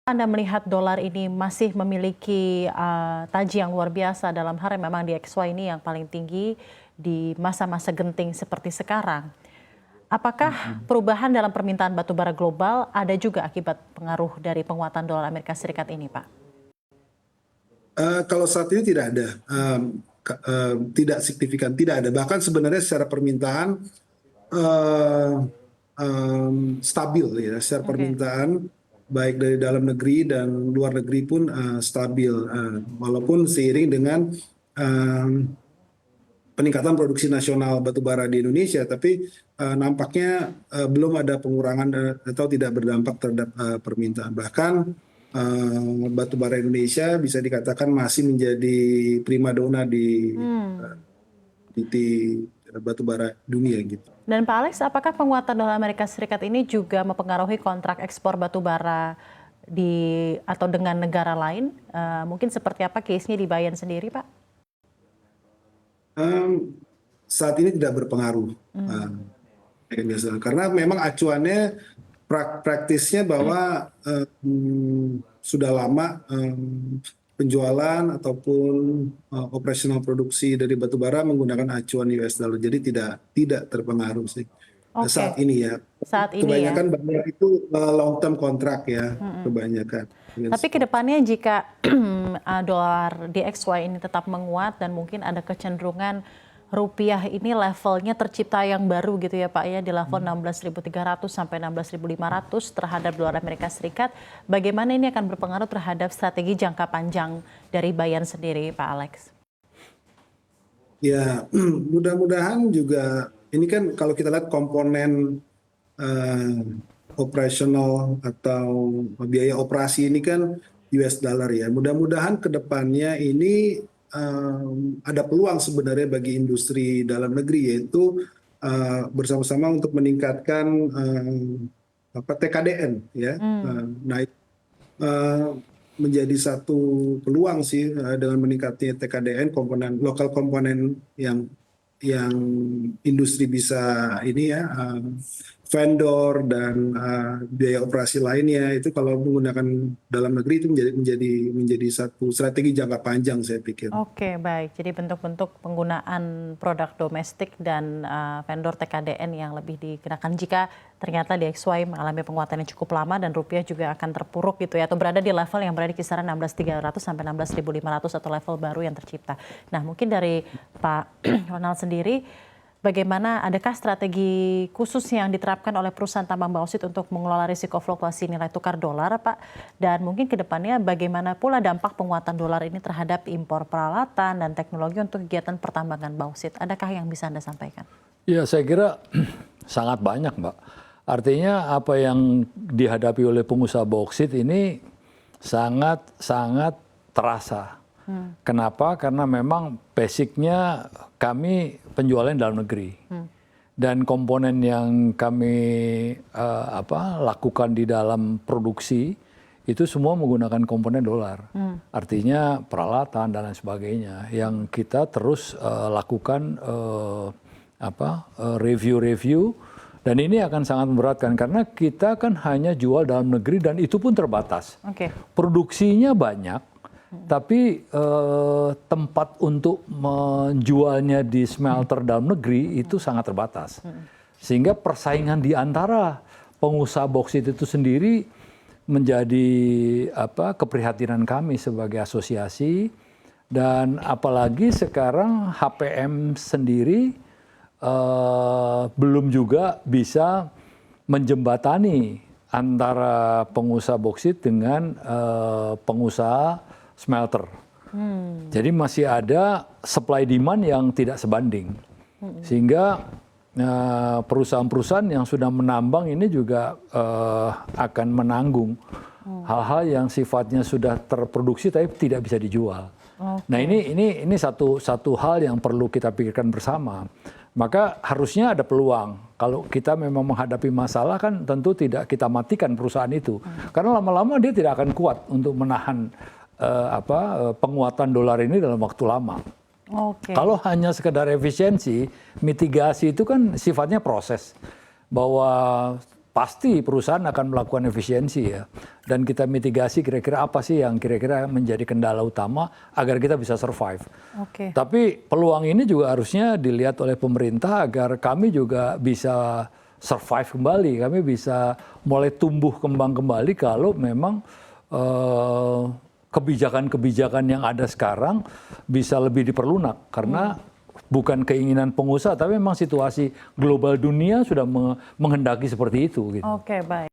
Anda melihat dolar ini masih memiliki taji yang luar biasa dalam hal yang memang DXY ini yang paling tinggi di masa-masa genting seperti sekarang. Apakah perubahan dalam permintaan batubara global ada juga akibat pengaruh dari penguatan dolar Amerika Serikat ini, Pak? Kalau saat ini tidak ada, tidak signifikan, tidak ada. Bahkan sebenarnya secara permintaan stabil ya, secara permintaan baik dari dalam negeri dan luar negeri pun stabil, walaupun seiring dengan peningkatan produksi nasional batubara di Indonesia, tapi nampaknya belum ada pengurangan atau tidak berdampak terhadap permintaan. Bahkan batubara Indonesia bisa dikatakan masih menjadi primadona di batubara dunia gitu. Dan Pak Alex, apakah penguatan dolar Amerika Serikat ini juga mempengaruhi kontrak ekspor batubara atau dengan negara lain? Mungkin seperti apa case-nya di Bayan sendiri, Pak? Saat ini tidak berpengaruh, karena memang acuannya praktisnya bahwa sudah lama penjualan ataupun operasional produksi dari batubara menggunakan acuan US dollar, jadi tidak terpengaruh sih saat ini ya. Saat ini kebanyakan ya. banyak itu long term kontrak ya, kebanyakan. Tapi kedepannya jika dolar DXY ini tetap menguat dan mungkin ada kecenderungan rupiah ini levelnya tercipta yang baru gitu ya Pak ya, di level 16.300 sampai 16.500 terhadap dolar Amerika Serikat, bagaimana ini akan berpengaruh terhadap strategi jangka panjang dari Bayan sendiri, Pak Alex? Ya, mudah-mudahan juga ini kan kalau kita lihat komponen operasional atau biaya operasi ini kan US dollar ya. Mudah-mudahan ke depannya ini ada peluang sebenarnya bagi industri dalam negeri, yaitu bersama-sama untuk meningkatkan TKDN ya. Nah, menjadi satu peluang sih dengan meningkatnya TKDN, komponen lokal komponen yang industri bisa ini ya, vendor dan biaya operasi lainnya itu kalau menggunakan dalam negeri itu menjadi satu strategi jangka panjang saya pikir. Oke, baik. Jadi bentuk-bentuk penggunaan produk domestik dan vendor TKDN yang lebih dikenakan jika ternyata DXY mengalami penguatan yang cukup lama dan rupiah juga akan terpuruk gitu ya, atau berada di level yang berada di kisaran 16.300 sampai 16.500 atau level baru yang tercipta. Nah, mungkin dari Pak Ronald sendiri, bagaimana, adakah strategi khusus yang diterapkan oleh perusahaan tambang bauksit untuk mengelola risiko fluktuasi nilai tukar dolar, Pak? Dan mungkin ke depannya bagaimana pula dampak penguatan dolar ini terhadap impor peralatan dan teknologi untuk kegiatan pertambangan bauksit? Adakah yang bisa Anda sampaikan? Ya, saya kira sangat banyak, Mbak. Artinya apa yang dihadapi oleh pengusaha bauksit ini sangat terasa. Kenapa? Karena memang basicnya kami penjualan dalam negeri. Dan komponen yang kami lakukan di dalam produksi itu semua menggunakan komponen dolar. Artinya peralatan dan lain sebagainya yang kita terus lakukan review. Dan ini akan sangat memberatkan karena kita kan hanya jual dalam negeri dan itu pun terbatas. Produksinya banyak, tapi tempat untuk menjualnya di smelter dalam negeri itu sangat terbatas. Sehingga persaingan di antara pengusaha bauksit itu sendiri menjadi keprihatinan kami sebagai asosiasi. Dan apalagi sekarang HPM sendiri belum juga bisa menjembatani antara pengusaha bauksit dengan pengusaha smelter. Jadi masih ada supply demand yang tidak sebanding. Sehingga perusahaan-perusahaan yang sudah menambang ini juga akan menanggung hal-hal yang sifatnya sudah terproduksi tapi tidak bisa dijual. Nah, ini satu hal yang perlu kita pikirkan bersama. Maka harusnya ada peluang. Kalau kita memang menghadapi masalah kan tentu tidak kita matikan perusahaan itu. Karena lama-lama dia tidak akan kuat untuk menahan penguatan dolar ini dalam waktu lama. Kalau hanya sekedar efisiensi, mitigasi itu kan sifatnya proses. Bahwa pasti perusahaan akan melakukan efisiensi ya. Dan kita mitigasi kira-kira apa sih yang kira-kira menjadi kendala utama agar kita bisa survive. Tapi peluang ini juga harusnya dilihat oleh pemerintah agar kami juga bisa survive kembali. Kami bisa mulai tumbuh kembang kembali kalau memang kebijakan-kebijakan yang ada sekarang bisa lebih diperlunak. Karena bukan keinginan pengusaha, tapi memang situasi global dunia sudah menghendaki seperti itu. Gitu. Oke, baik.